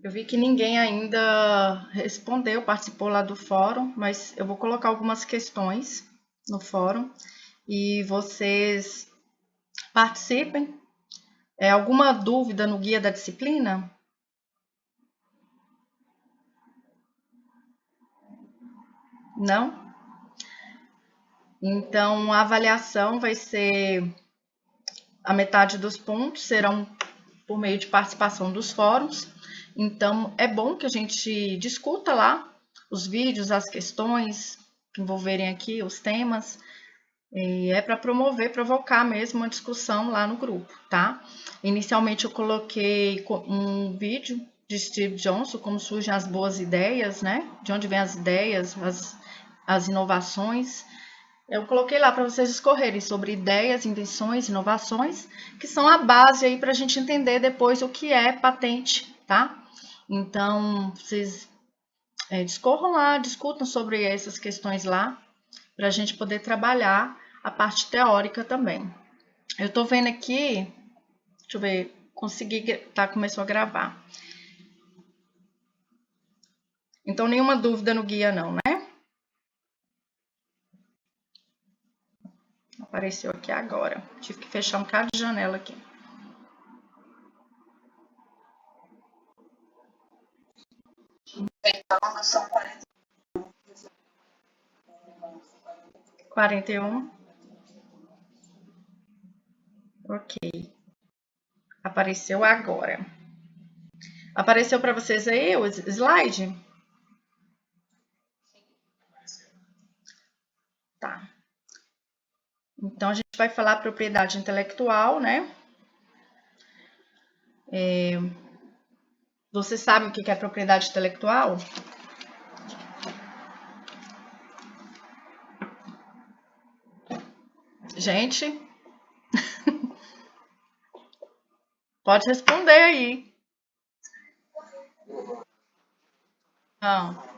Eu vi que ninguém ainda respondeu, participou lá do fórum, mas eu vou colocar algumas questões no fórum e vocês participem. Alguma dúvida no guia da disciplina? Não? Então, a avaliação vai ser a metade dos pontos, serão por meio de participação dos fóruns. Então, é bom que a gente discuta lá os vídeos, as questões que envolverem aqui, os temas. E é para promover, provocar mesmo uma discussão lá no grupo, tá? Inicialmente eu coloquei um vídeo de Steve Jobs, como surgem as boas ideias, né? De onde vêm as ideias, as inovações. Eu coloquei lá para vocês escorrerem sobre ideias, invenções, inovações, que são a base aí para a gente entender depois o que é patente, tá? Então, vocês discorram lá, discutam sobre essas questões lá, para a gente poder trabalhar a parte teórica também. Eu estou vendo aqui, deixa eu ver, começou a gravar. Então, nenhuma dúvida no guia não, né? Apareceu aqui agora. Tive que fechar um bocado de janela aqui. Então, são 41. Ok. Apareceu agora. Apareceu para vocês aí o slide? Tá. Então, a gente vai falar propriedade intelectual, né? Você sabe o que é propriedade intelectual? Gente, pode responder aí. Não.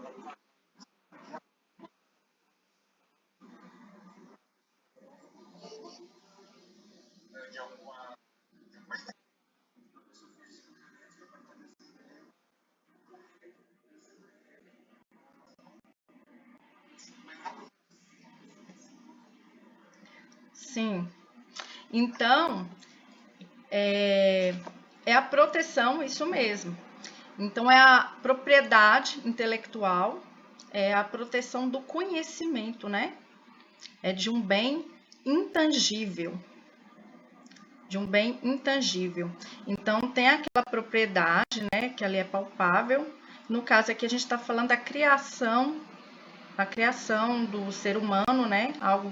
Sim. Então, é a proteção, isso mesmo. Então, é a propriedade intelectual, é a proteção do conhecimento, né? É de um bem intangível. De um bem intangível. Então, tem aquela propriedade, né, que ali é palpável. No caso aqui, a gente está falando da criação, a criação do ser humano, né? Algo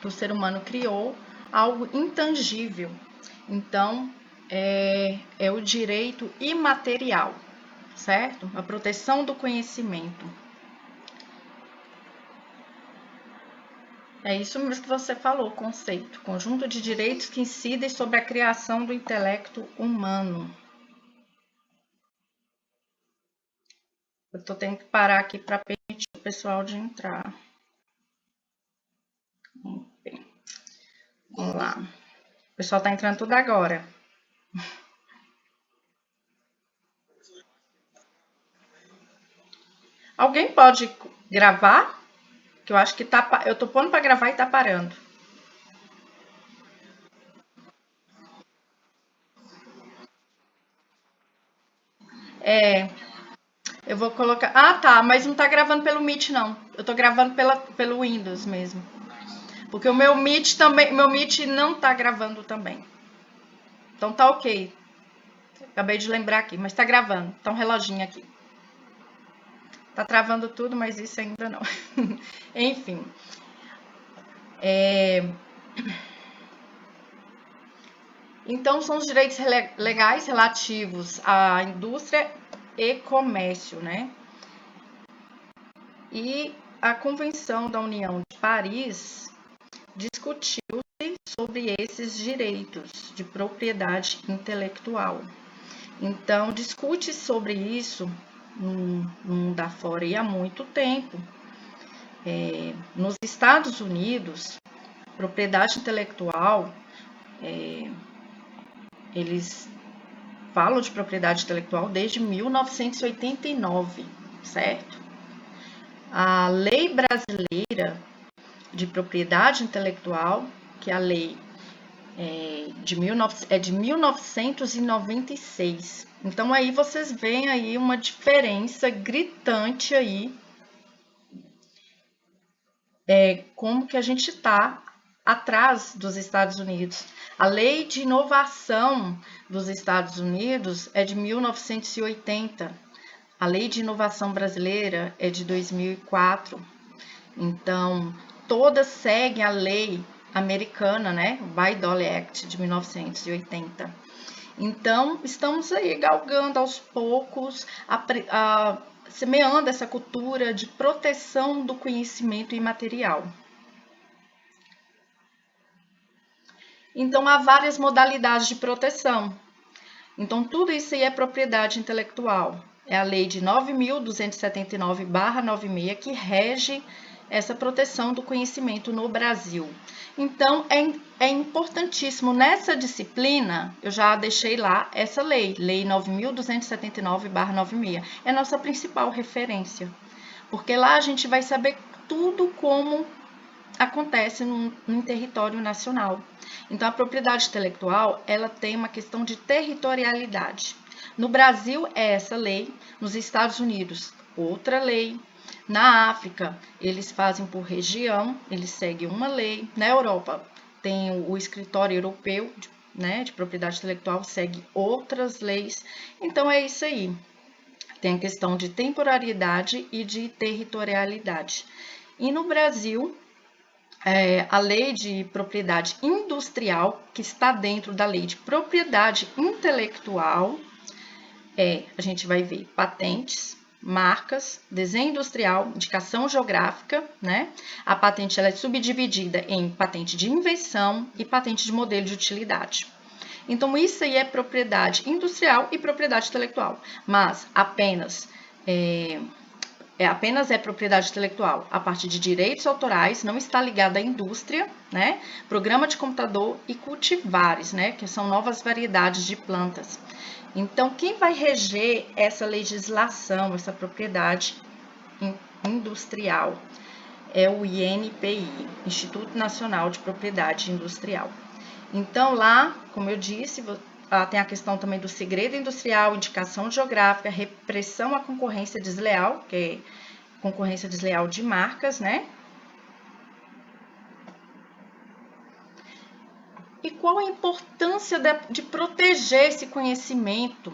que o ser humano criou, algo intangível. Então, é o direito imaterial, certo? A proteção do conhecimento. É isso mesmo que você falou, conceito. Conjunto de direitos que incidem sobre a criação do intelecto humano. Eu tô tendo que parar aqui para permitir o pessoal de entrar. Vamos lá. O pessoal tá entrando tudo agora. Alguém pode gravar? Que eu acho que tá. Eu tô pondo para gravar e tá parando. Eu vou colocar. Ah, tá, mas não tá gravando pelo Meet, não. Eu tô gravando pelo Windows mesmo. Porque o meu Meet também. Meu Meet não tá gravando também. Então tá ok. Acabei de lembrar aqui, mas tá gravando. Tá um reloginho aqui. Tá travando tudo, mas isso ainda não. Enfim. Então, são os direitos legais relativos à indústria e comércio, né? E a Convenção da União de Paris discutiu-se sobre esses direitos de propriedade intelectual. Então, discute sobre isso no mundo afora e há muito tempo. Nos Estados Unidos, propriedade intelectual, eles falo de propriedade intelectual desde 1989, certo? A lei brasileira de propriedade intelectual, que é a lei de 1996. Então aí vocês veem aí uma diferença gritante aí, como que a gente está atrás dos Estados Unidos. A lei de inovação dos Estados Unidos é de 1980. A lei de inovação brasileira é de 2004. Então, todas seguem a lei americana, né? O Bayh-Dole Act de 1980. Então, estamos aí galgando aos poucos, semeando essa cultura de proteção do conhecimento imaterial. Então, há várias modalidades de proteção. Então, tudo isso aí é propriedade intelectual. É a lei de 9.279/96 que rege essa proteção do conhecimento no Brasil. Então, é importantíssimo nessa disciplina, eu já deixei lá essa lei 9.279/96. É a nossa principal referência, porque lá a gente vai saber tudo como acontece em território nacional. Então, a propriedade intelectual, ela tem uma questão de territorialidade. No Brasil, é essa lei. Nos Estados Unidos, outra lei. Na África, eles fazem por região, eles seguem uma lei. Na Europa, tem o escritório europeu, de propriedade intelectual, segue outras leis. Então, é isso aí. Tem a questão de temporalidade e de territorialidade. E no Brasil, a lei de propriedade industrial, que está dentro da lei de propriedade intelectual, a gente vai ver patentes, marcas, desenho industrial, indicação geográfica, né? A patente ela é subdividida em patente de invenção e patente de modelo de utilidade. Então, isso aí é propriedade industrial e propriedade intelectual, mas apenas propriedade intelectual a partir de direitos autorais, não está ligada à indústria, né? Programa de computador e cultivares, né? Que são novas variedades de plantas. Então, quem vai reger essa legislação, essa propriedade industrial, é o INPI, Instituto Nacional de Propriedade Industrial. Então, lá, como eu disse, tem a questão também do segredo industrial, indicação geográfica, repressão à concorrência desleal, que é concorrência desleal de marcas, né? E qual a importância de proteger esse conhecimento,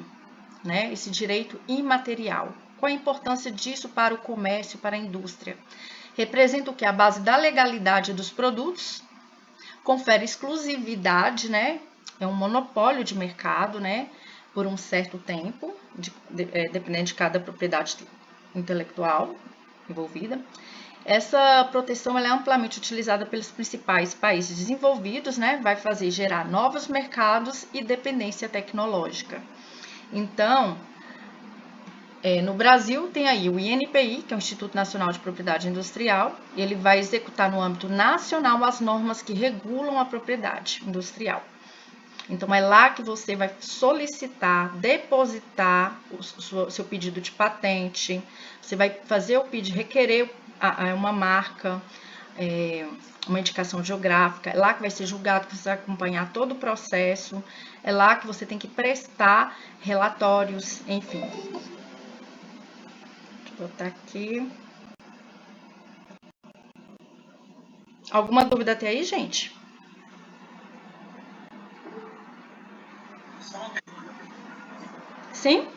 né? Esse direito imaterial? Qual a importância disso para o comércio, para a indústria? Representa o que? A base da legalidade dos produtos, confere exclusividade, né? É um monopólio de mercado, né? Por um certo tempo, dependendo de cada propriedade intelectual envolvida. Essa proteção ela é amplamente utilizada pelos principais países desenvolvidos, né? Vai fazer gerar novos mercados e dependência tecnológica. Então, no Brasil tem aí o INPI, que é o Instituto Nacional de Propriedade Industrial, e ele vai executar no âmbito nacional as normas que regulam a propriedade industrial. Então, é lá que você vai solicitar, depositar o seu pedido de patente, você vai fazer o pedido, requerer uma marca, uma indicação geográfica, é lá que vai ser julgado, que você vai acompanhar todo o processo, é lá que você tem que prestar relatórios, enfim. Deixa eu botar aqui. Alguma dúvida até aí, gente? Sim?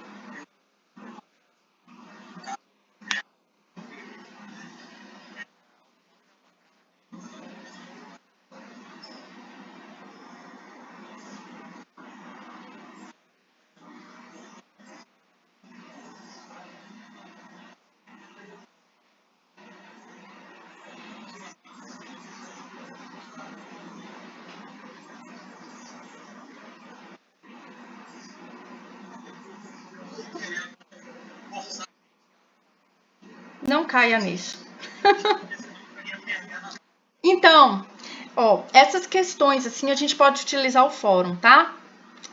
Não caia nisso. Então, essas questões assim a gente pode utilizar o fórum, tá?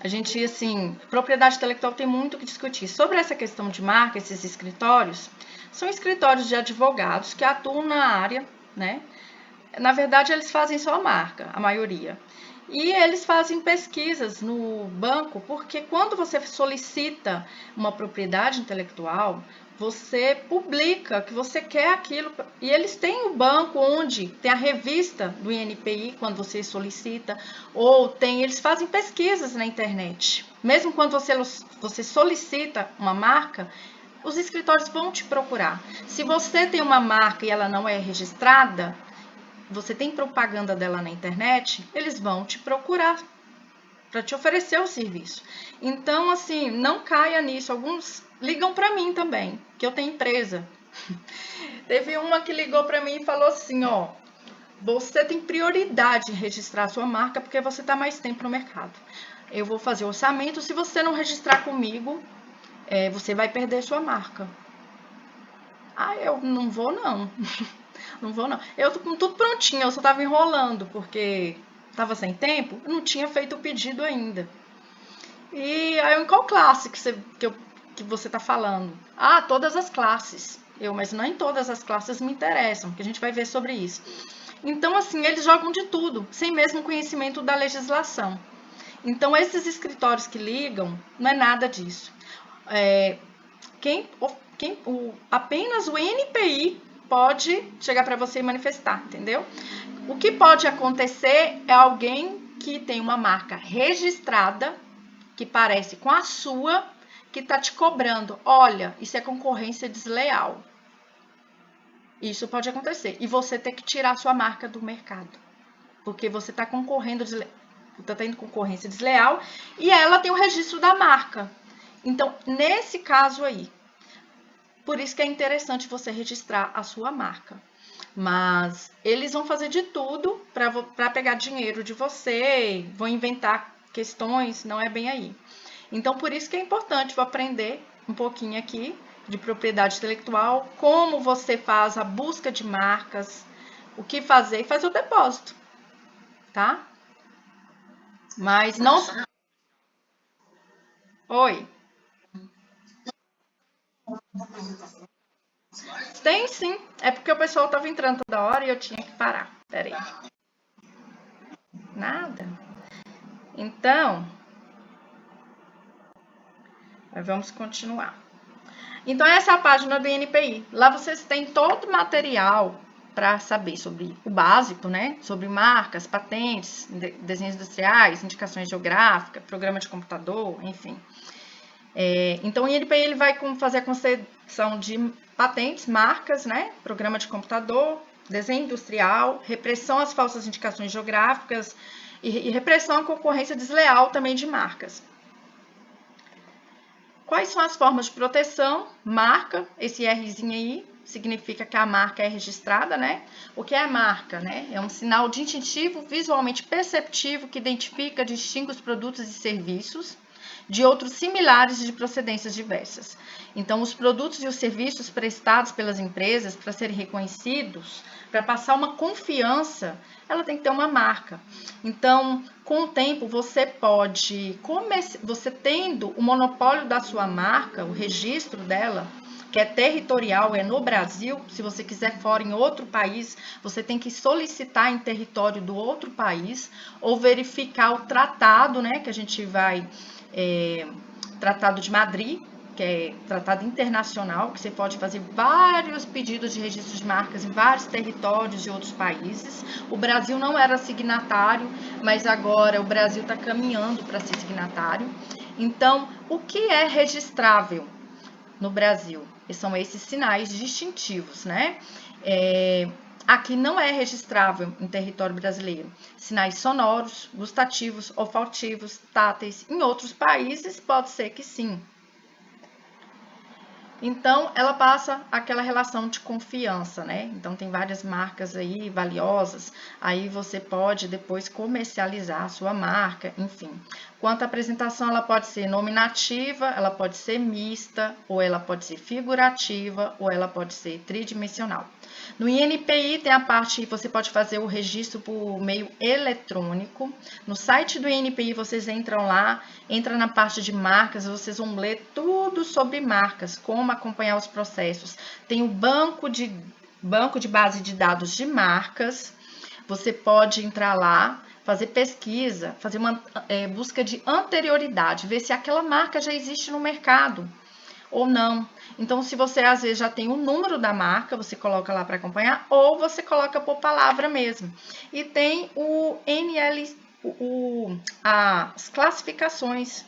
A gente, assim, propriedade intelectual tem muito o que discutir. Sobre essa questão de marca, esses escritórios, são escritórios de advogados que atuam na área, né? Na verdade, eles fazem só marca, a maioria. E eles fazem pesquisas no banco, porque quando você solicita uma propriedade intelectual, você publica que você quer aquilo. E eles têm o banco onde tem a revista do INPI, quando você solicita, ou eles fazem pesquisas na internet. Mesmo quando você solicita uma marca, os escritórios vão te procurar. Se você tem uma marca e ela não é registrada, você tem propaganda dela na internet, eles vão te procurar para te oferecer o serviço. Então, assim, não caia nisso. Alguns ligam para mim também, que eu tenho empresa. Teve uma que ligou para mim e falou assim, ó, você tem prioridade em registrar a sua marca porque você está mais tempo no mercado. Eu vou fazer orçamento, se você não registrar comigo, você vai perder sua marca. Ah, eu não vou não. Não vou não. Eu tô com tudo prontinho, eu só tava enrolando, porque tava sem tempo, eu não tinha feito o pedido ainda. E aí, em qual classe que você tá falando? Ah, todas as classes. Mas nem todas as classes me interessam, que a gente vai ver sobre isso. Então, assim, eles jogam de tudo, sem mesmo conhecimento da legislação. Então, esses escritórios que ligam, não é nada disso. Apenas o INPI pode chegar para você e manifestar, entendeu? O que pode acontecer é alguém que tem uma marca registrada, que parece com a sua, que está te cobrando. Olha, isso é concorrência desleal. Isso pode acontecer. E você ter que tirar a sua marca do mercado. Porque você está concorrendo, está tendo concorrência desleal e ela tem o registro da marca. Então, nesse caso aí, por isso que é interessante você registrar a sua marca. Mas eles vão fazer de tudo para pegar dinheiro de você, vão inventar questões, não é bem aí. Então, por isso que é importante aprender um pouquinho aqui de propriedade intelectual, como você faz a busca de marcas, o que fazer e fazer o depósito, tá? Mas não... Oi. Tem sim, é porque o pessoal estava entrando toda hora e eu tinha que parar. Peraí. Nada. Então, vamos continuar. Então, essa é a página do INPI. Lá vocês têm todo o material para saber sobre o básico, né? Sobre marcas, patentes, desenhos industriais, indicações geográficas, programa de computador, enfim. Então, o INPI ele vai fazer a concessão de patentes, marcas, né? Programa de computador, desenho industrial, repressão às falsas indicações geográficas e repressão à concorrência desleal também de marcas. Quais são as formas de proteção? Marca, esse Rzinho aí, significa que a marca é registrada, né? O que é marca, né? É um sinal distintivo visualmente perceptivo que identifica, distingue os produtos e serviços de outros similares de procedências diversas. Então, os produtos e os serviços prestados pelas empresas, para serem reconhecidos, para passar uma confiança, ela tem que ter uma marca. Então, com o tempo, você pode, você tendo o monopólio da sua marca, o registro dela, que é territorial, é no Brasil. Se você quiser fora em outro país, você tem que solicitar em território do outro país ou verificar o tratado, né, que a gente vai... Tratado de Madrid, que é tratado internacional, que você pode fazer vários pedidos de registro de marcas em vários territórios de outros países. O Brasil não era signatário, mas agora o Brasil está caminhando para ser signatário. Então, o que é registrável no Brasil? São esses sinais distintivos, né? Aqui não é registrável em território brasileiro. Sinais sonoros, gustativos, olfativos, táteis. Em outros países pode ser que sim. Então, ela passa aquela relação de confiança, né? Então, tem várias marcas aí valiosas. Aí você pode depois comercializar a sua marca, enfim. Quanto à apresentação, ela pode ser nominativa, ela pode ser mista, ou ela pode ser figurativa, ou ela pode ser tridimensional. No INPI tem a parte, você pode fazer o registro por meio eletrônico. No site do INPI vocês entram lá, entra na parte de marcas, vocês vão ler tudo sobre marcas, como acompanhar os processos. Tem o banco de base de dados de marcas, você pode entrar lá, fazer pesquisa, fazer uma busca de anterioridade, ver se aquela marca já existe no mercado ou não. Então, se você às vezes já tem o número da marca, você coloca lá para acompanhar, ou você coloca por palavra mesmo. E tem o NL, as classificações,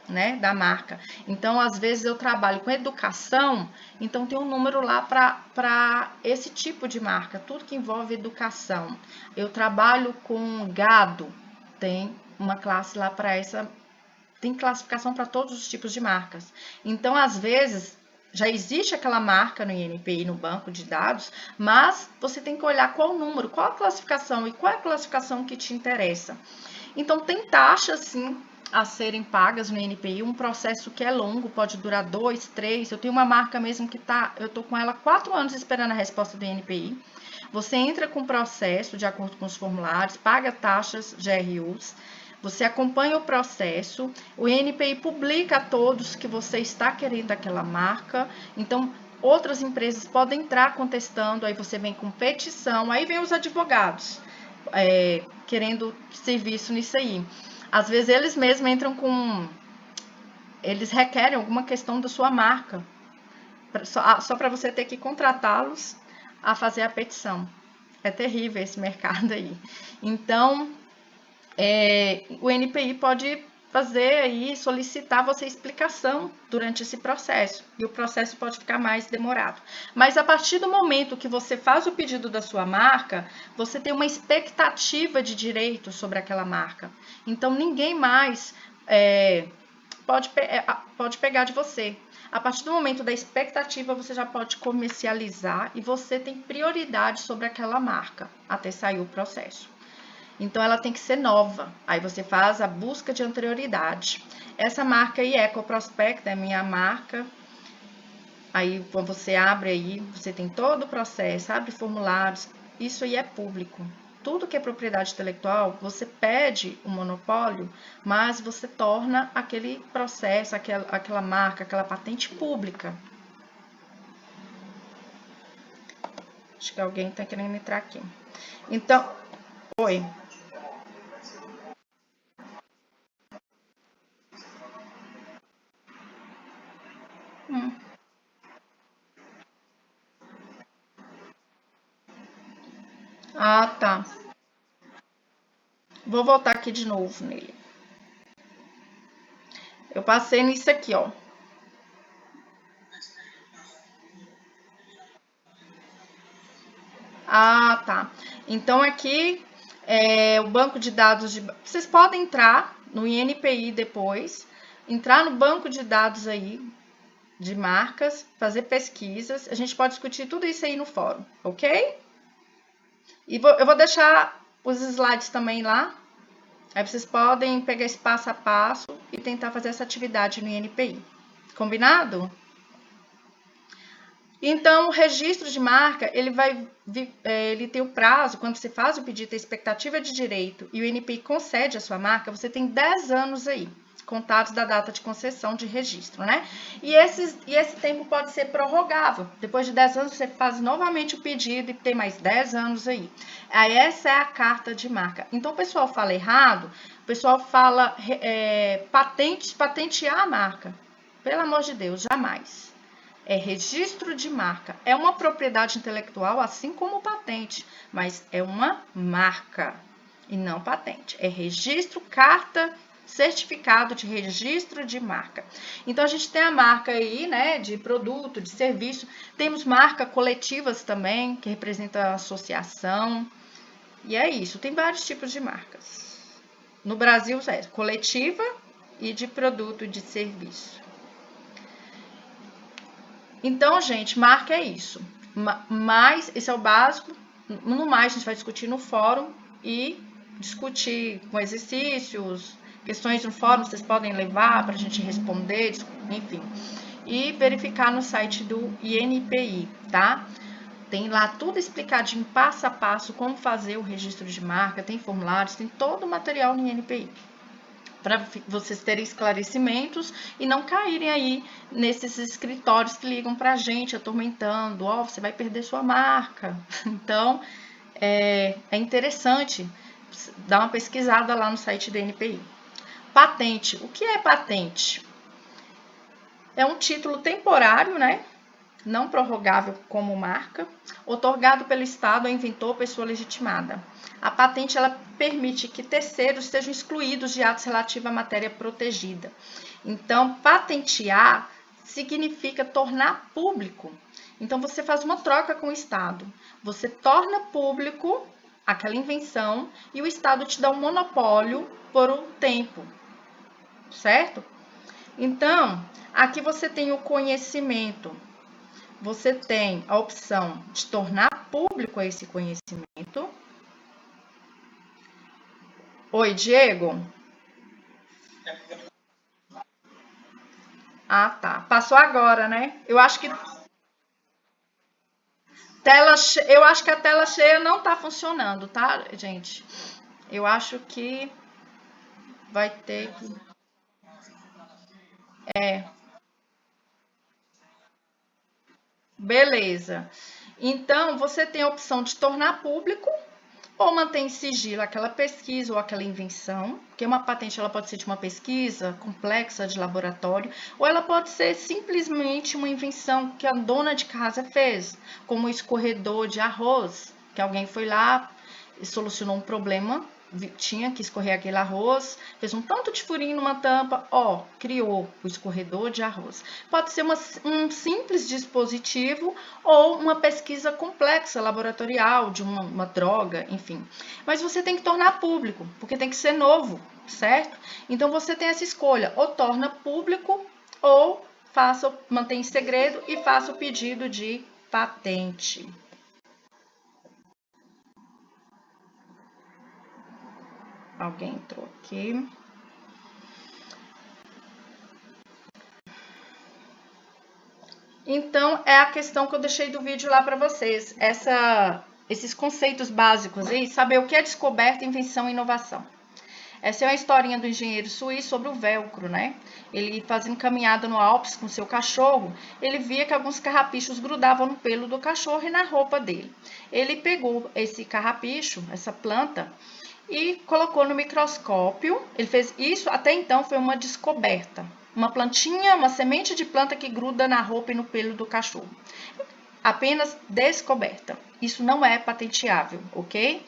né, da marca. Então, às vezes eu trabalho com educação, então tem um número lá para esse tipo de marca, tudo que envolve educação. Eu trabalho com gado, tem uma classe lá para essa, tem classificação para todos os tipos de marcas. Então, às vezes, já existe aquela marca no INPI, no banco de dados, mas você tem que olhar qual o número, qual a classificação e qual é a classificação que te interessa. Então, tem taxas, sim, a serem pagas no INPI, um processo que é longo, pode durar 2, 3. Eu tenho uma marca mesmo que eu tô com ela 4 anos esperando a resposta do INPI. Você entra com o processo de acordo com os formulários, paga taxas GRUs, você acompanha o processo, o INPI publica a todos que você está querendo aquela marca, então outras empresas podem entrar contestando, aí você vem com petição, aí vem os advogados querendo serviço nisso aí. Às vezes eles mesmos entram eles requerem alguma questão da sua marca, só para você ter que contratá-los a fazer a petição. É terrível esse mercado aí. Então, o INPI pode fazer aí, solicitar você explicação durante esse processo, e o processo pode ficar mais demorado. Mas a partir do momento que você faz o pedido da sua marca, você tem uma expectativa de direito sobre aquela marca. Então, ninguém mais pode pegar de você. A partir do momento da expectativa, você já pode comercializar e você tem prioridade sobre aquela marca até sair o processo. Então, ela tem que ser nova. Aí você faz a busca de anterioridade. Essa marca aí, EcoProspect, é minha marca. Aí, quando você abre aí, você tem todo o processo, abre formulários. Isso aí é público. Tudo que é propriedade intelectual, você pede o monopólio, mas você torna aquele processo, aquela marca, aquela patente pública. Acho que alguém está querendo entrar aqui. Então, oi. Ah, tá. Vou voltar aqui de novo nele. Eu passei nisso aqui, ó. Ah, tá. Então aqui o banco de dados vocês podem entrar no INPI depois, entrar no banco de dados aí de marcas, fazer pesquisas. A gente pode discutir tudo isso aí no fórum, ok? E eu vou deixar os slides também lá. Aí vocês podem pegar esse passo a passo e tentar fazer essa atividade no INPI. Combinado? Então, o registro de marca, ele tem o prazo, quando você faz o pedido, a expectativa de direito e o INPI concede a sua marca, você tem 10 anos aí, contados da data de concessão de registro, né? E esse tempo pode ser prorrogável. Depois de 10 anos, você faz novamente o pedido e tem mais 10 anos aí. Aí, essa é a carta de marca. Então, o pessoal fala errado, o pessoal fala patentear a marca. Pelo amor de Deus, jamais. É registro de marca. É uma propriedade intelectual, assim como patente, mas é uma marca e não patente. É registro, carta, certificado de registro de marca. Então, a gente tem a marca aí, né, de produto, de serviço. Temos marcas coletivas também, que representam a associação. E é isso, tem vários tipos de marcas. No Brasil, é coletiva e de produto e de serviço. Então, gente, marca é isso. Mas, esse é o básico. No mais, a gente vai discutir no fórum e discutir com exercícios, questões no fórum, vocês podem levar para a gente responder, enfim. E verificar no site do INPI, tá? Tem lá tudo explicadinho, passo a passo, como fazer o registro de marca, tem formulários, tem todo o material no INPI. Para vocês terem esclarecimentos e não caírem aí nesses escritórios que ligam para a gente, atormentando, ó, você vai perder sua marca. Então, é interessante dar uma pesquisada lá no site do INPI. Patente. O que é patente? É um título temporário, né? Não prorrogável como marca, otorgado pelo Estado ao inventor ou pessoa legitimada. A patente ela permite que terceiros estejam excluídos de atos relativos à matéria protegida. Então, patentear significa tornar público. Então, você faz uma troca com o Estado. Você torna público aquela invenção e o Estado te dá um monopólio por um tempo, certo? Então, aqui você tem o conhecimento. Você tem a opção de tornar público esse conhecimento. Oi, Diego? Ah, tá. Passou agora, né? Eu acho que a tela cheia não tá funcionando, tá, gente? Eu acho que vai ter que... Beleza. Então, você tem a opção de tornar público ou manter em sigilo aquela pesquisa ou aquela invenção, porque uma patente ela pode ser de uma pesquisa complexa de laboratório, ou ela pode ser simplesmente uma invenção que a dona de casa fez, como o escorredor de arroz, que alguém foi lá e solucionou um problema, tinha que escorrer aquele arroz, fez um tanto de furinho numa tampa, ó, criou o escorredor de arroz. Pode ser um simples dispositivo ou uma pesquisa complexa, laboratorial, de uma droga, enfim. Mas você tem que tornar público, porque tem que ser novo, certo? Então você tem essa escolha, ou torna público, ou mantém em segredo e faça o pedido de patente. Alguém entrou aqui. Então, é a questão que eu deixei do vídeo lá para vocês. Esses conceitos básicos aí, saber o que é descoberta, invenção e inovação. Essa é uma historinha do engenheiro suíço sobre o velcro, né? Ele fazendo caminhada no Alpes com seu cachorro, ele via que alguns carrapichos grudavam no pelo do cachorro e na roupa dele. Ele pegou esse carrapicho, essa planta, e colocou no microscópio. Ele fez isso, até então foi uma descoberta. Uma plantinha, uma semente de planta que gruda na roupa e no pelo do cachorro. Apenas descoberta. Isso não é patenteável, ok?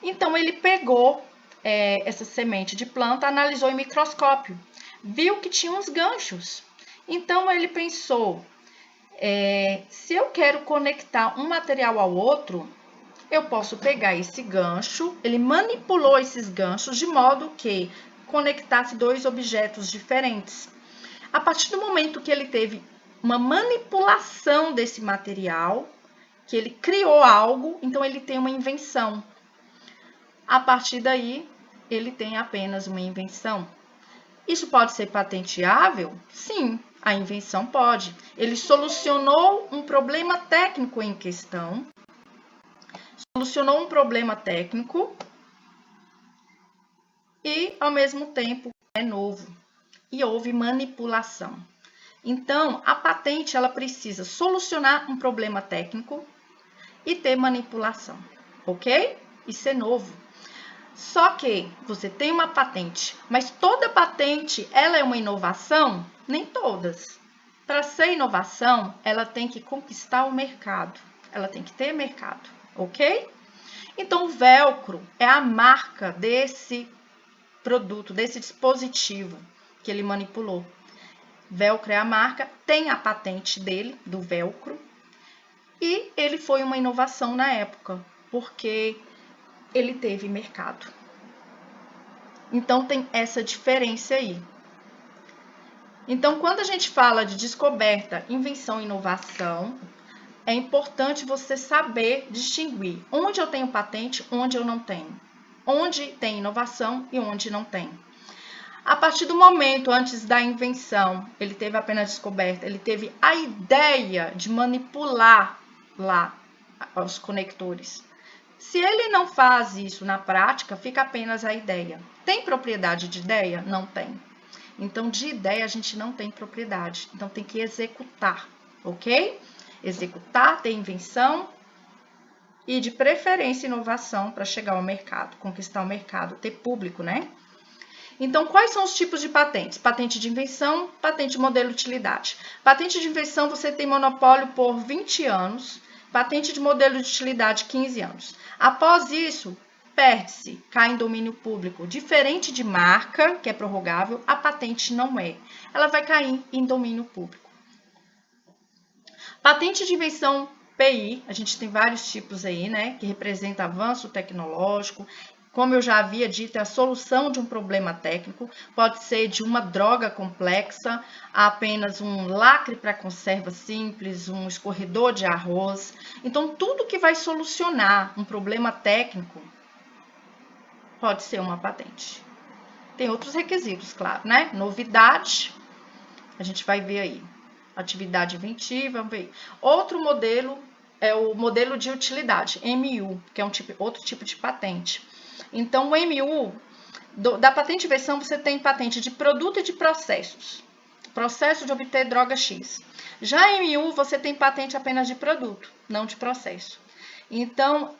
Então ele pegou essa semente de planta, analisou em microscópio, viu que tinha uns ganchos. Então ele pensou, se eu quero conectar um material ao outro, eu posso pegar esse gancho, ele manipulou esses ganchos de modo que conectasse dois objetos diferentes. A partir do momento que ele teve uma manipulação desse material, que ele criou algo, então ele tem uma invenção. A partir daí, ele tem apenas uma invenção. Isso pode ser patenteável? Sim, a invenção pode. Ele solucionou um problema técnico em questão, e, ao mesmo tempo, é novo. E houve manipulação. Então, a patente ela precisa solucionar um problema técnico e ter manipulação, ok? E ser novo. Só que você tem uma patente, mas toda patente ela é uma inovação? Nem todas. Para ser inovação, ela tem que conquistar o mercado, ela tem que ter mercado, ok? Então, o velcro é a marca desse produto, desse dispositivo que ele manipulou. Velcro é a marca, tem a patente dele, do velcro, e ele foi uma inovação na época, porque ele teve mercado. Então, tem essa diferença aí. Então, quando a gente fala de descoberta, invenção e inovação, é importante você saber distinguir onde eu tenho patente, onde eu não tenho. Onde tem inovação e onde não tem. A partir do momento antes da invenção, ele teve apenas descoberta, ele teve a ideia de manipular lá os conectores. Se ele não faz isso na prática, fica apenas a ideia. Tem propriedade de ideia? Não tem. Então, de ideia a gente não tem propriedade. Então, tem que executar, ok? Executar, ter invenção e, de preferência, inovação para chegar ao mercado, conquistar o mercado, ter público, né? Então, quais são os tipos de patentes? Patente de invenção, patente de modelo de utilidade. Patente de invenção, você tem monopólio por 20 anos. Patente de modelo de utilidade, 15 anos. Após isso, perde-se, cai em domínio público. Diferente de marca, que é prorrogável, a patente não é. Ela vai cair em domínio público. Patente de invenção PI, a gente tem vários tipos aí, né? Que representa avanço tecnológico. Como eu já havia dito, é a solução de um problema técnico, pode ser de uma droga complexa, apenas um lacre para conserva simples, um escorredor de arroz. Então, tudo que vai solucionar um problema técnico pode ser uma patente. Tem outros requisitos, claro, né? Novidade, a gente vai ver aí. Atividade inventiva, vamos ver. Outro modelo é o modelo de utilidade, MU, que é outro tipo de patente. Então, o MU, da patente de invenção, você tem patente de produto e de processos. Processo de obter droga X. Já em MU, você tem patente apenas de produto, não de processo. Então,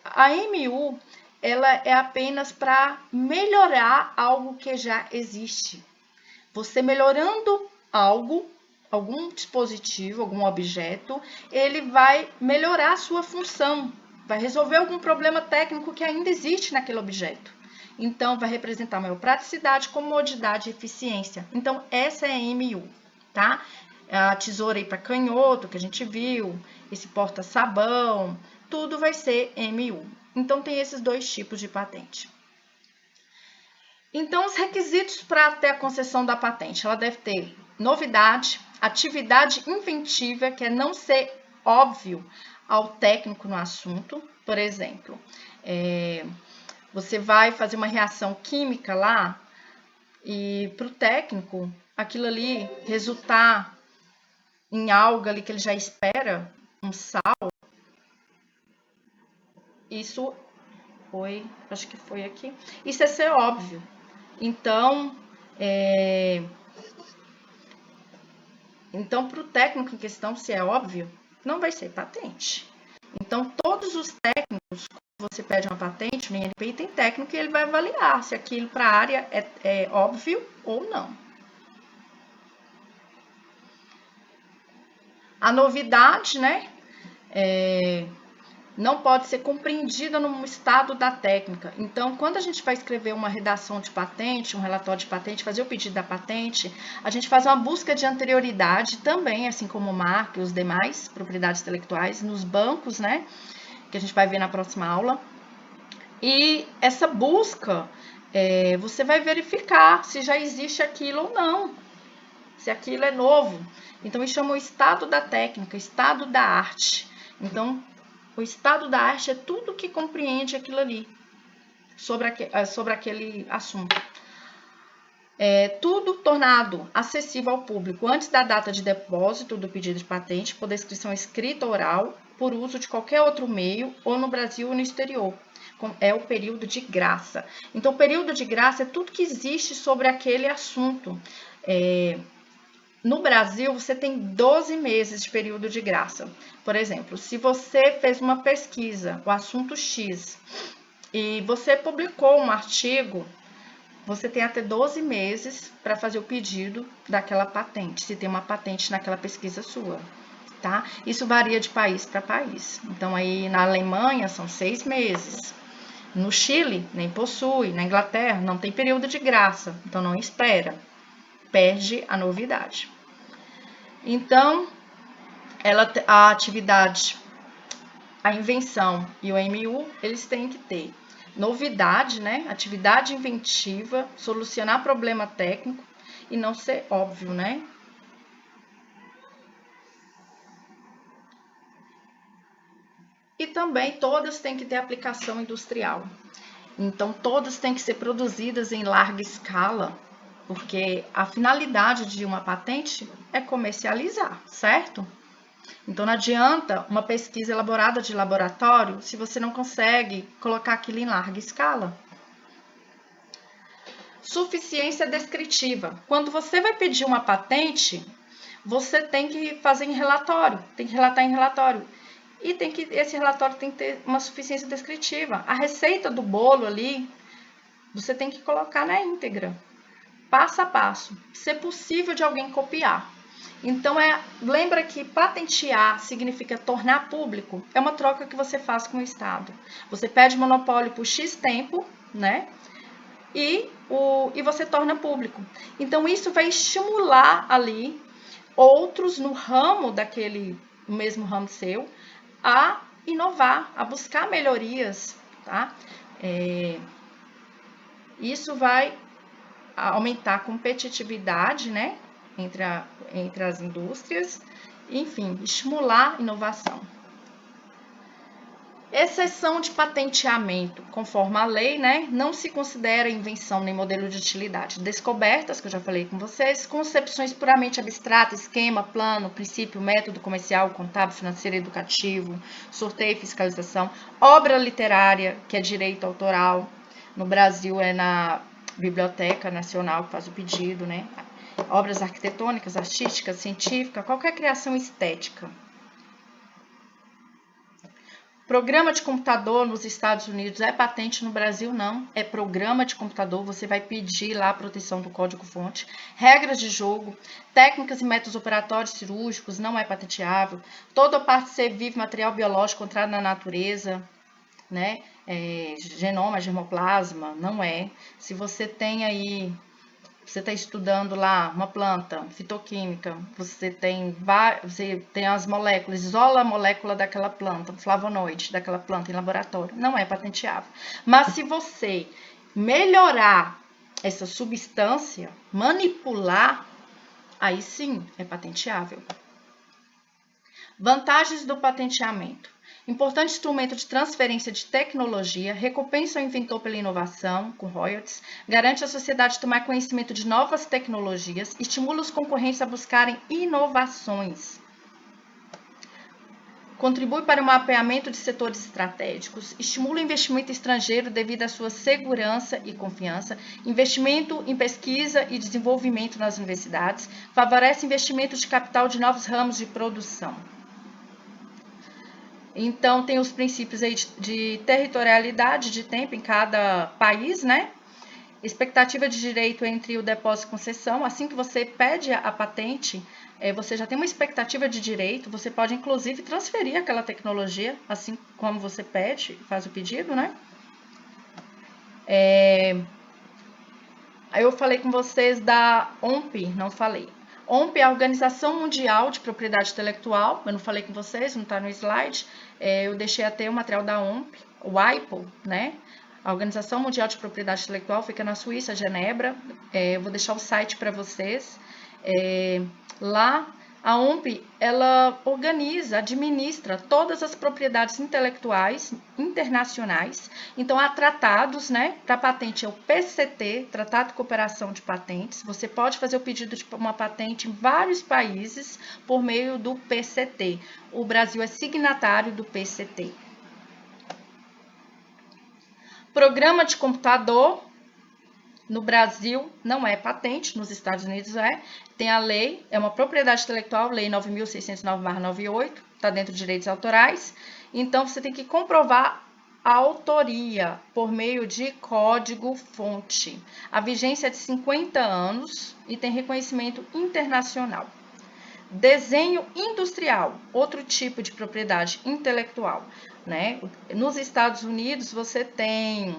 a MU, ela é apenas para melhorar algo que já existe. Você melhorando algo, algum dispositivo, algum objeto, ele vai melhorar a sua função. Vai resolver algum problema técnico que ainda existe naquele objeto. Então, vai representar maior praticidade, comodidade e eficiência. Então, essa é a MU, tá? A tesoura aí para canhoto, que a gente viu, esse porta-sabão, tudo vai ser MU. Então, tem esses dois tipos de patente. Então, os requisitos para ter a concessão da patente, ela deve ter novidade, atividade inventiva, que é não ser óbvio ao técnico no assunto. Por exemplo, você vai fazer uma reação química lá e para o técnico, aquilo ali resultar em algo ali que ele já espera, um sal, isso foi, acho que foi aqui, isso é ser óbvio. Então, para o técnico em questão, se é óbvio, não vai ser patente. Então, todos os técnicos, quando você pede uma patente, no INPI tem técnico e ele vai avaliar se aquilo para a área é óbvio ou não. A novidade, né, não pode ser compreendida no estado da técnica. Então, quando a gente vai escrever uma redação de patente, um relatório de patente, fazer o pedido da patente, a gente faz uma busca de anterioridade também, assim como marca e os demais propriedades intelectuais, nos bancos, né? Que a gente vai ver na próxima aula. E essa busca, você vai verificar se já existe aquilo ou não, se aquilo é novo. Então, isso chama o estado da técnica, estado da arte. Então, o estado da arte é tudo que compreende aquilo ali, sobre aquele assunto. Tudo tornado acessível ao público antes da data de depósito do pedido de patente, por descrição escrita ou oral, por uso de qualquer outro meio, ou no Brasil ou no exterior. É o período de graça. Então, o período de graça é tudo que existe sobre aquele assunto. No Brasil, você tem 12 meses de período de graça. Por exemplo, se você fez uma pesquisa, o assunto X, e você publicou um artigo, você tem até 12 meses para fazer o pedido daquela patente, se tem uma patente naquela pesquisa sua, tá? Isso varia de país para país. Então, aí na Alemanha são 6 meses. No Chile, nem possui. Na Inglaterra, não tem período de graça, então não espera. Perde a novidade. Então, a atividade, a invenção e o MU, eles têm que ter novidade, né? Atividade inventiva, solucionar problema técnico e não ser óbvio, né? E também todas têm que ter aplicação industrial. Então, todas têm que ser produzidas em larga escala, porque a finalidade de uma patente é comercializar, certo? Então, não adianta uma pesquisa elaborada de laboratório se você não consegue colocar aquilo em larga escala. Suficiência descritiva. Quando você vai pedir uma patente, você tem que fazer em relatório, tem que relatar em relatório. E esse relatório tem que ter uma suficiência descritiva. A receita do bolo ali, você tem que colocar na íntegra, passo a passo, ser possível de alguém copiar. Então, lembra que patentear significa tornar público, é uma troca que você faz com o Estado. Você pede monopólio por X tempo, né? E você torna público. Então, isso vai estimular ali outros no ramo no mesmo ramo seu, a inovar, a buscar melhorias, tá? Isso vai aumentar a competitividade, né, entre as indústrias, enfim, estimular a inovação. Exceção de patenteamento, conforme a lei, né, não se considera invenção nem modelo de utilidade. Descobertas, que eu já falei com vocês, concepções puramente abstratas, esquema, plano, princípio, método comercial, contábil, financeiro, educativo, sorteio e fiscalização. Obra literária, que é direito autoral. No Brasil é na Biblioteca Nacional que faz o pedido, né? Obras arquitetônicas, artísticas, científicas, qualquer criação estética. Programa de computador nos Estados Unidos é patente, no Brasil não. É programa de computador, você vai pedir lá a proteção do código-fonte. Regras de jogo, técnicas e métodos operatórios cirúrgicos, não é patenteável. Toda parte de ser vivo, material biológico encontrado na natureza, né? Genoma, germoplasma, não é. Se você tem aí, você está estudando lá uma planta fitoquímica, você tem as moléculas, isola a molécula daquela planta, flavonoide daquela planta em laboratório, não é patenteável. Mas se você melhorar essa substância, manipular, aí sim é patenteável. Vantagens do patenteamento. Importante instrumento de transferência de tecnologia, recompensa o inventor pela inovação, com royalties, garante à sociedade tomar conhecimento de novas tecnologias, estimula os concorrentes a buscarem inovações. Contribui para o mapeamento de setores estratégicos, estimula o investimento estrangeiro devido à sua segurança e confiança, investimento em pesquisa e desenvolvimento nas universidades, favorece investimentos de capital de novos ramos de produção. Então, tem os princípios aí de territorialidade de tempo em cada país, né? Expectativa de direito entre o depósito e concessão. Assim que você pede a patente, você já tem uma expectativa de direito, você pode, inclusive, transferir aquela tecnologia, assim como você pede, faz o pedido, né? Aí eu falei com vocês da OMP, não falei. OMP é a Organização Mundial de Propriedade Intelectual, eu não falei com vocês, não está no slide, eu deixei até o material da OMP, o WIPO, né? A Organização Mundial de Propriedade Intelectual fica na Suíça, Genebra, eu vou deixar o site para vocês. Lá, a OMP, ela organiza, administra todas as propriedades intelectuais internacionais. Então, há tratados, né? Para patente é o PCT, Tratado de Cooperação de Patentes. Você pode fazer o pedido de uma patente em vários países por meio do PCT. O Brasil é signatário do PCT. Programa de computador. No Brasil, não é patente, nos Estados Unidos é. Tem a lei, é uma propriedade intelectual, Lei 9.609/98, está dentro de direitos autorais. Então, você tem que comprovar a autoria por meio de código-fonte. A vigência é de 50 anos e tem reconhecimento internacional. Desenho industrial, outro tipo de propriedade intelectual, né? Nos Estados Unidos, você tem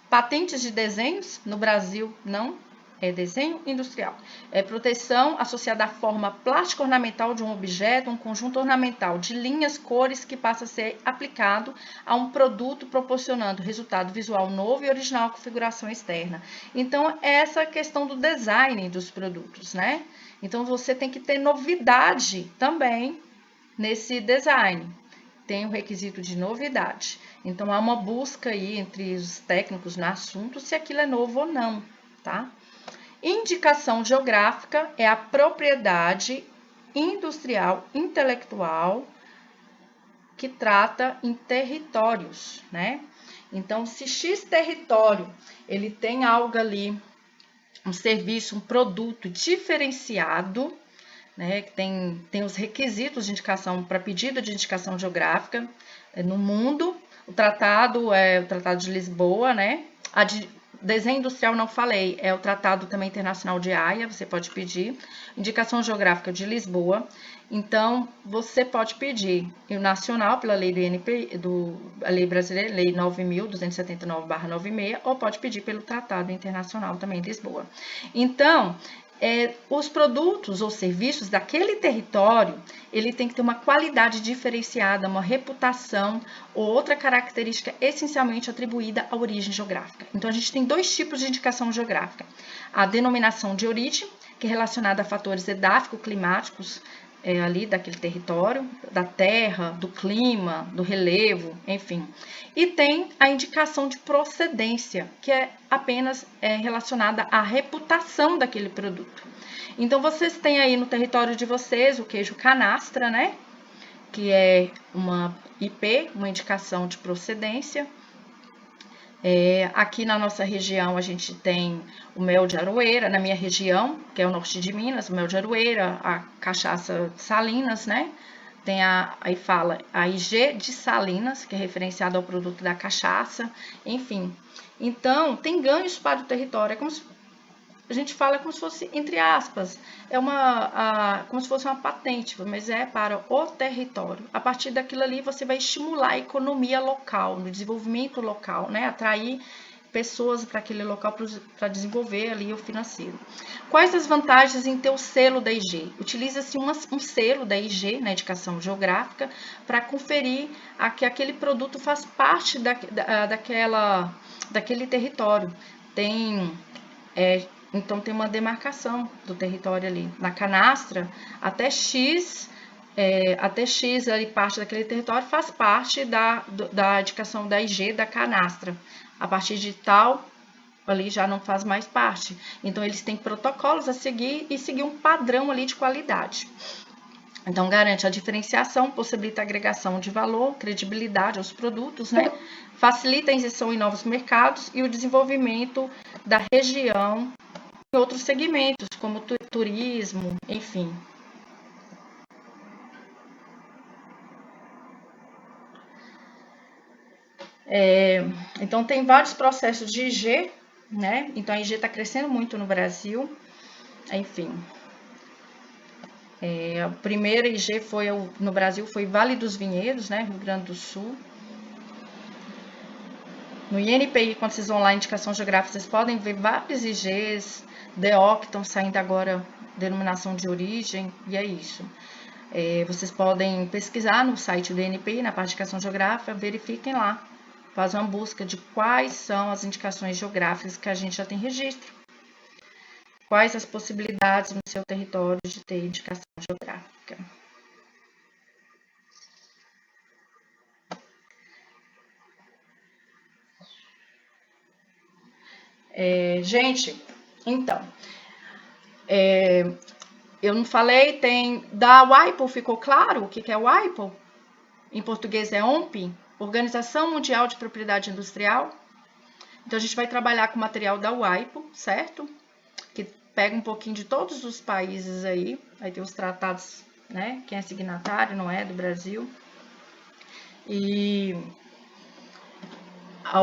patentes de desenhos, no Brasil não, é desenho industrial. É proteção associada à forma plástica ornamental de um objeto, um conjunto ornamental de linhas, cores que passa a ser aplicado a um produto, proporcionando resultado visual novo e original configuração externa. Então, é essa questão do design dos produtos, né? Então, você tem que ter novidade também nesse design. Tem o requisito de novidade. Então, há uma busca aí entre os técnicos no assunto se aquilo é novo ou não, tá? Indicação geográfica é a propriedade industrial intelectual que trata em territórios, né? Então, se X território ele tem algo ali, um serviço, um produto diferenciado, né, que tem os requisitos de indicação para pedido de indicação geográfica no mundo, o tratado é o Tratado de Lisboa, né? A de desenho industrial não falei, é o Tratado também internacional de Haia, você pode pedir indicação geográfica de Lisboa. Então, você pode pedir o nacional pela lei do INPI, a lei brasileira, lei 9.279/96, ou pode pedir pelo Tratado Internacional também de Lisboa. Então, os produtos ou serviços daquele território, ele tem que ter uma qualidade diferenciada, uma reputação ou outra característica essencialmente atribuída à origem geográfica. Então, a gente tem dois tipos de indicação geográfica. A denominação de origem, que é relacionada a fatores edáfico-climáticos, ali daquele território, da terra, do clima, do relevo, enfim. E tem a indicação de procedência, que é apenas relacionada à reputação daquele produto. Então, vocês têm aí no território de vocês o queijo canastra, né? Que é uma IP, uma indicação de procedência. Aqui na nossa região a gente tem o mel de Aroeira, na minha região, que é o norte de Minas, o mel de Aroeira, a cachaça de Salinas, né? Tem aí fala a IG de Salinas, que é referenciada ao produto da cachaça, enfim. Então, tem ganhos para o território, é como se a gente fala como se fosse, entre aspas, como se fosse uma patente, mas é para o território. A partir daquilo ali, você vai estimular a economia local, no desenvolvimento local, né? Atrair pessoas para aquele local para desenvolver ali o financeiro. Quais as vantagens em ter o selo da IG? Utiliza-se um selo da IG, na indicação geográfica, para conferir que aquele produto faz parte daquele território. Então, tem uma demarcação do território ali. Na canastra, até X ali, parte daquele território faz parte da indicação da IG da canastra. A partir de tal, ali já não faz mais parte. Então, eles têm protocolos a seguir e seguir um padrão ali de qualidade. Então, garante a diferenciação, possibilita a agregação de valor, credibilidade aos produtos, né? Facilita a inserção em novos mercados e o desenvolvimento da região em outros segmentos, como turismo, enfim. Então, tem vários processos de IG, né? Então, a IG está crescendo muito no Brasil, enfim. A primeira IG no Brasil foi Vale dos Vinhedos, né? Rio Grande do Sul. No INPI, quando vocês vão lá, indicação geográfica, vocês podem ver vários IGs, DO que estão saindo agora, denominação de origem, e é isso. Vocês podem pesquisar no site do INPI, na parte de indicação geográfica, verifiquem lá. Faz uma busca de quais são as indicações geográficas que a gente já tem registro. Quais as possibilidades no seu território de ter indicação geográfica. Gente, então, eu não falei, tem da WIPO, ficou claro o que é WIPO? Em português é OMP, Organização Mundial de Propriedade Industrial. Então, a gente vai trabalhar com material da WIPO, certo? Que pega um pouquinho de todos os países aí. Aí tem os tratados, né? Quem é signatário, não é, do Brasil. E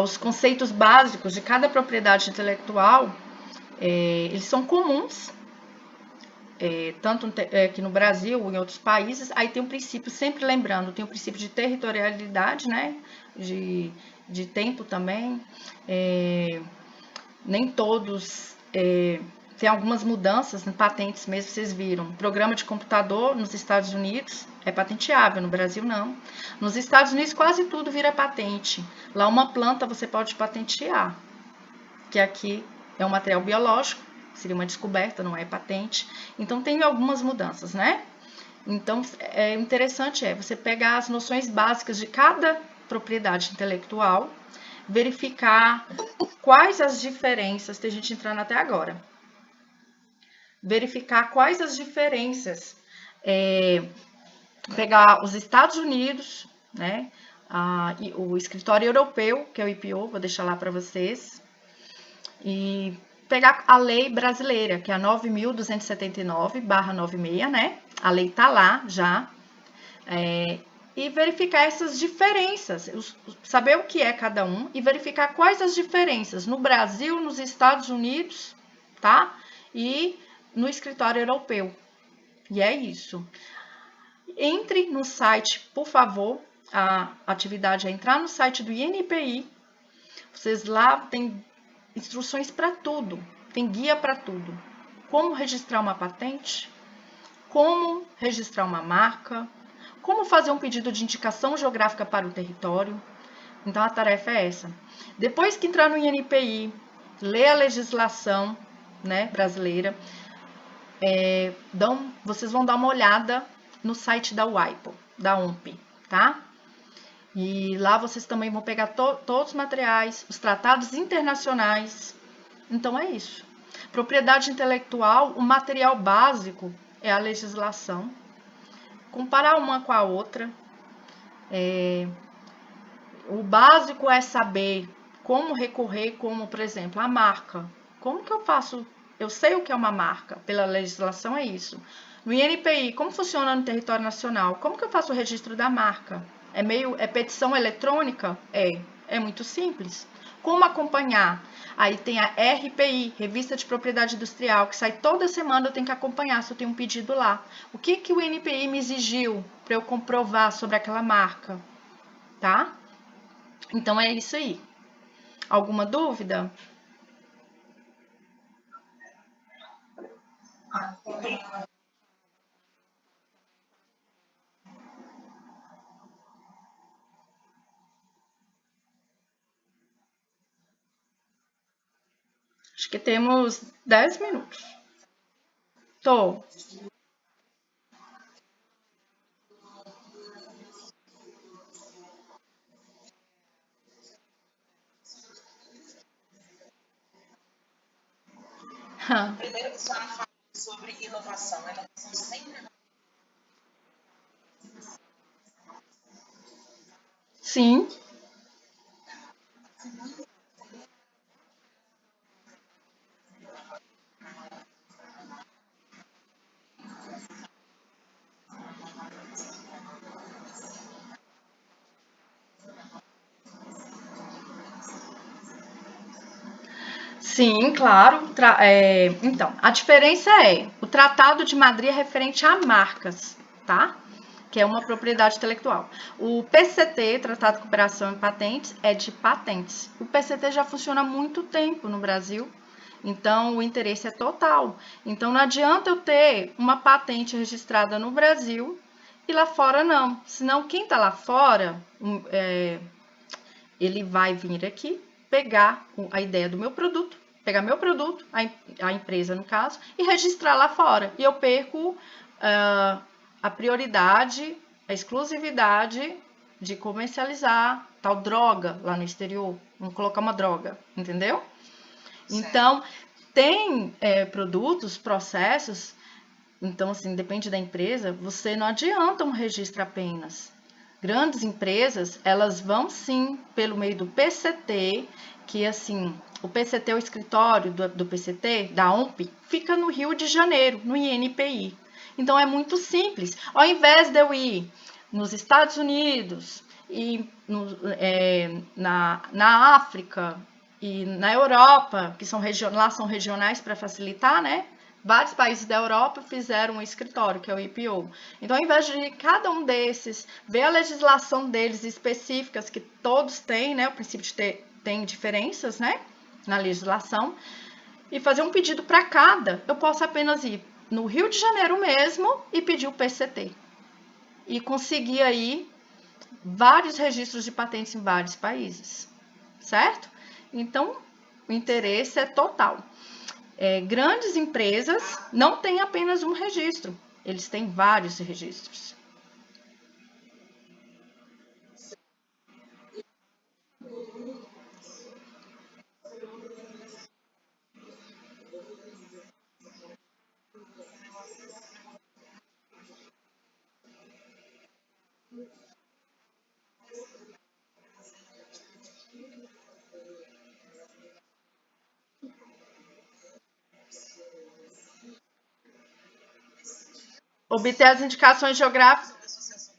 os conceitos básicos de cada propriedade intelectual, eles são comuns, tanto aqui no Brasil ou em outros países. Aí tem um princípio, sempre lembrando, tem o princípio de territorialidade, né? De tempo também. Nem todos... tem algumas mudanças em patentes mesmo, vocês viram. Programa de computador nos Estados Unidos é patenteável, no Brasil não. Nos Estados Unidos quase tudo vira patente. Lá uma planta você pode patentear, que aqui é um material biológico, seria uma descoberta, não é patente. Então tem algumas mudanças, né? Então, interessante você pegar as noções básicas de cada propriedade intelectual, verificar quais as diferenças, tem gente entrando até agora, verificar quais as diferenças Pegar os Estados Unidos, né? E o escritório europeu, que é o IPO, vou deixar lá para vocês, e pegar a lei brasileira, que é a 9.279/96, né? A lei tá lá já, e verificar essas diferenças, saber o que é cada um e verificar quais as diferenças no Brasil, nos Estados Unidos, tá? E no escritório europeu. E é isso. Entre no site, por favor. A atividade é entrar no site do INPI. Vocês lá têm instruções para tudo, tem guia para tudo. Como registrar uma patente, como registrar uma marca, como fazer um pedido de indicação geográfica para o território. Então a tarefa é essa. Depois que entrar no INPI, ler a legislação, né, brasileira, vocês vão dar uma olhada no site da UAIPO, da OMP, tá? E lá vocês também vão pegar todos os materiais, os tratados internacionais. Então é isso. Propriedade intelectual, o material básico é a legislação. Comparar uma com a outra. O básico é saber como recorrer, como, por exemplo, a marca. Como que eu faço? Eu sei o que é uma marca, pela legislação é isso. No INPI, como funciona no território nacional? Como que eu faço o registro da marca? É petição eletrônica? É muito simples. Como acompanhar? Aí tem a RPI, Revista de Propriedade Industrial, que sai toda semana, eu tenho que acompanhar se eu tenho um pedido lá. O que o INPI me exigiu para eu comprovar sobre aquela marca, tá? Então é isso aí. Alguma dúvida? Acho que temos 10 minutos. Tô. Sim, sim, claro. Então, a diferença é o Tratado de Madrid é referente a marcas, tá? Que é uma propriedade intelectual. O PCT, Tratado de Cooperação em Patentes, é de patentes. O PCT já funciona há muito tempo no Brasil, então o interesse é total. Então não adianta eu ter uma patente registrada no Brasil e lá fora não. Senão quem está lá fora, ele vai vir aqui pegar a ideia do meu produto, pegar meu produto, a empresa no caso, e registrar lá fora. E eu perco a prioridade, a exclusividade de comercializar tal droga lá no exterior. Vamos colocar uma droga, entendeu? Certo. Então, tem produtos, processos. Então, assim, depende da empresa, você não adianta um registro apenas. Grandes empresas, elas vão sim pelo meio do PCT, que assim, o PCT, o escritório do PCT, da OMP, fica no Rio de Janeiro, no INPI. Então é muito simples. Ao invés de eu ir nos Estados Unidos e na África e na Europa, que lá são regionais para facilitar, né? Vários países da Europa fizeram um escritório, que é o IPO. Então, ao invés de cada um desses ver a legislação deles específicas, que todos têm, né? O princípio de tem diferenças, né? Na legislação, e fazer um pedido para cada, eu posso apenas ir no Rio de Janeiro mesmo e pedir o PCT. E conseguir aí vários registros de patentes em vários países, certo? Então, o interesse é total. Grandes empresas não têm apenas um registro, eles têm vários registros. Obter as indicações geográficas.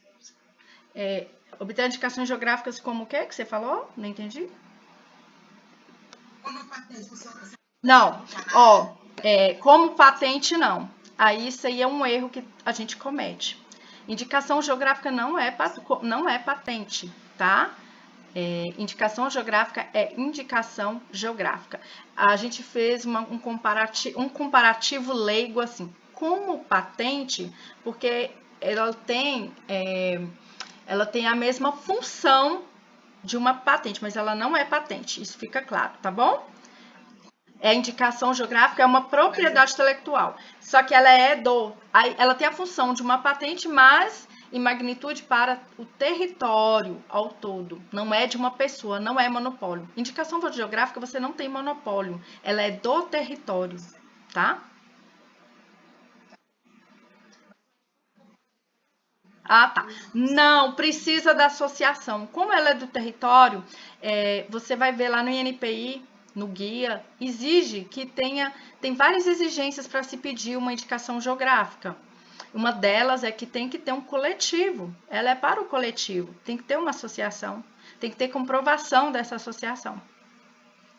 É, obter indicações geográficas como o quê que você falou? Não entendi. Não, ó, como patente não. Aí isso aí é um erro que a gente comete. Indicação geográfica não é patente, tá? Indicação geográfica é indicação geográfica. A gente fez um comparativo leigo assim. Como patente, porque ela tem a mesma função de uma patente, mas ela não é patente. Isso fica claro, tá bom? Indicação geográfica é uma propriedade intelectual. Só que ela tem a função de uma patente, mas em magnitude para o território ao todo. Não é de uma pessoa, não é monopólio. Indicação geográfica você não tem monopólio. Ela é do território, tá? Ah, tá. Não, precisa da associação. Como ela é do território, você vai ver lá no INPI, no guia, exige que tem várias exigências para se pedir uma indicação geográfica. Uma delas é que tem que ter um coletivo. Ela é para o coletivo. Tem que ter uma associação. Tem que ter comprovação dessa associação.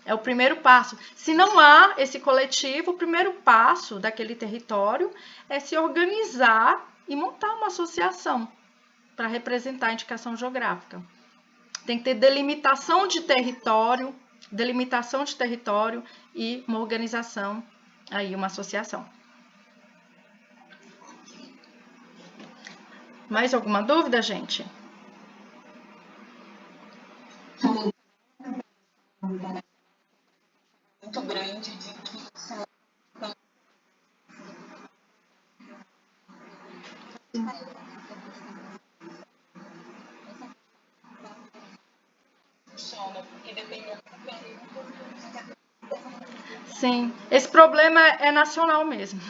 É o primeiro passo. Se não há esse coletivo, o primeiro passo daquele território é se organizar e montar uma associação para representar a indicação geográfica. Tem que ter delimitação de território e uma organização, aí uma associação. Mais alguma dúvida, gente? Muito grande de que funciona, porque depende. Sim, esse problema é nacional mesmo.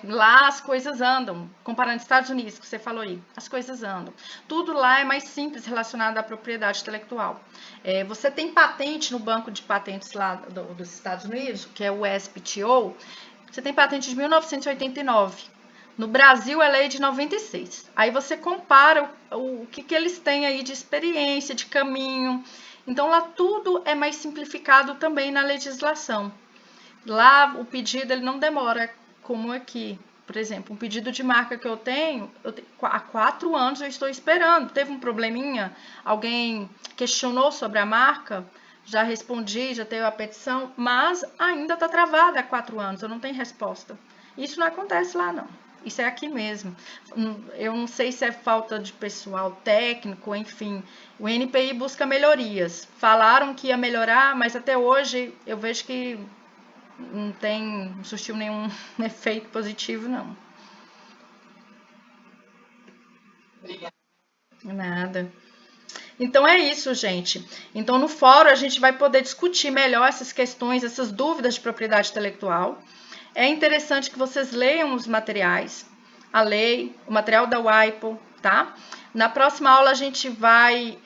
Lá as coisas andam, comparando Estados Unidos, que você falou aí, as coisas andam. Tudo lá é mais simples relacionado à propriedade intelectual. Você tem patente no banco de patentes lá dos Estados Unidos, que é o SPTO, você tem patente de 1989. No Brasil é lei de 96. Aí você compara o que eles têm aí de experiência, de caminho. Então lá tudo é mais simplificado também na legislação. Lá o pedido ele não demora como aqui. Por exemplo, um pedido de marca que eu tenho, há 4 anos eu estou esperando. Teve um probleminha, alguém questionou sobre a marca, já respondi, já teve a petição, mas ainda está travada há 4 anos, eu não tenho resposta. Isso não acontece lá, não. Isso é aqui mesmo. Eu não sei se é falta de pessoal técnico, enfim. O NPI busca melhorias. Falaram que ia melhorar, mas até hoje eu vejo que não surtiu nenhum efeito positivo, não. Obrigada. Nada. Então é isso, gente. Então no fórum a gente vai poder discutir melhor essas questões, essas dúvidas de propriedade intelectual. É interessante que vocês leiam os materiais, a lei, o material da WIPO, tá? Na próxima aula a gente vai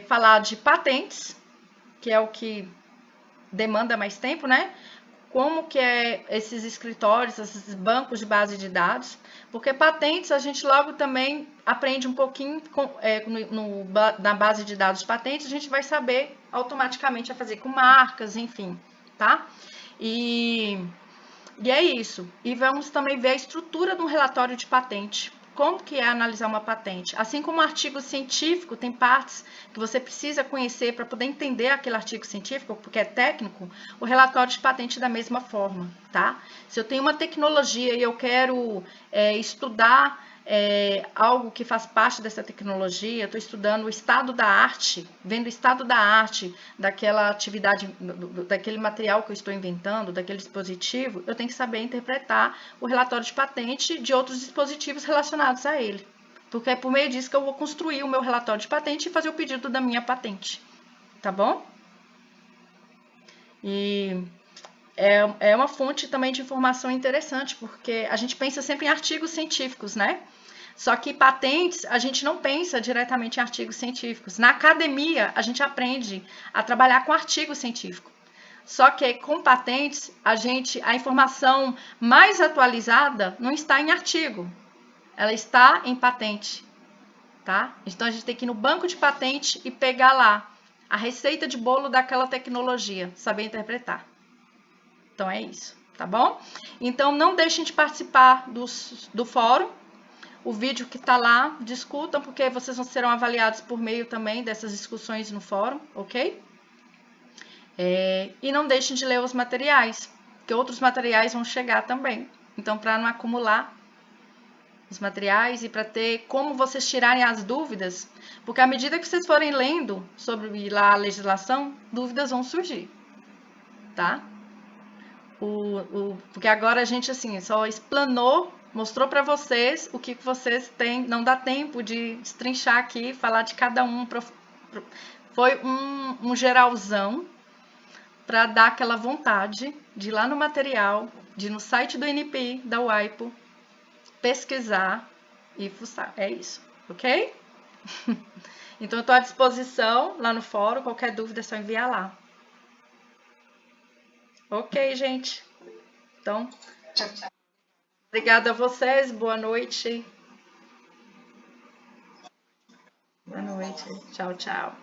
falar de patentes, que é o que demanda mais tempo, né? Como que é esses escritórios, esses bancos de base de dados, porque patentes a gente logo também aprende um pouquinho na base de dados de patentes, a gente vai saber automaticamente a fazer com marcas, enfim, tá? E é isso. E vamos também ver a estrutura de um relatório de patente. Como que é analisar uma patente? Assim como um artigo científico tem partes que você precisa conhecer para poder entender aquele artigo científico, porque é técnico, o relatório de patente da mesma forma, tá? Se eu tenho uma tecnologia e eu quero estudar algo que faz parte dessa tecnologia, eu estou estudando o estado da arte, vendo o estado da arte daquela atividade, daquele material que eu estou inventando, daquele dispositivo, eu tenho que saber interpretar o relatório de patente de outros dispositivos relacionados a ele. Porque é por meio disso que eu vou construir o meu relatório de patente e fazer o pedido da minha patente. Tá bom? E é uma fonte também de informação interessante, porque a gente pensa sempre em artigos científicos, né? Só que patentes, a gente não pensa diretamente em artigos científicos. Na academia, a gente aprende a trabalhar com artigo científico. Só que com patentes, a informação mais atualizada não está em artigo, ela está em patente, tá? Então a gente tem que ir no banco de patente e pegar lá a receita de bolo daquela tecnologia, saber interpretar. Então é isso, tá bom? Então não deixem de participar do fórum. O vídeo que está lá, discutam, porque vocês serão avaliados por meio também dessas discussões no fórum, ok? E não deixem de ler os materiais, que outros materiais vão chegar também. Então, para não acumular os materiais e para ter como vocês tirarem as dúvidas, porque à medida que vocês forem lendo sobre lá a legislação, dúvidas vão surgir, tá? Porque agora a gente assim só explanou, mostrou para vocês o que vocês têm, não dá tempo de destrinchar aqui, falar de cada um. Foi um geralzão para dar aquela vontade de ir lá no material, de ir no site do NPI, da UAIPO, pesquisar e fuçar. É isso, ok? Então eu estou à disposição lá no fórum, qualquer dúvida é só enviar lá. Ok, gente? Então, Tchau, tchau. Obrigada a vocês, boa noite. Boa noite. Tchau, tchau.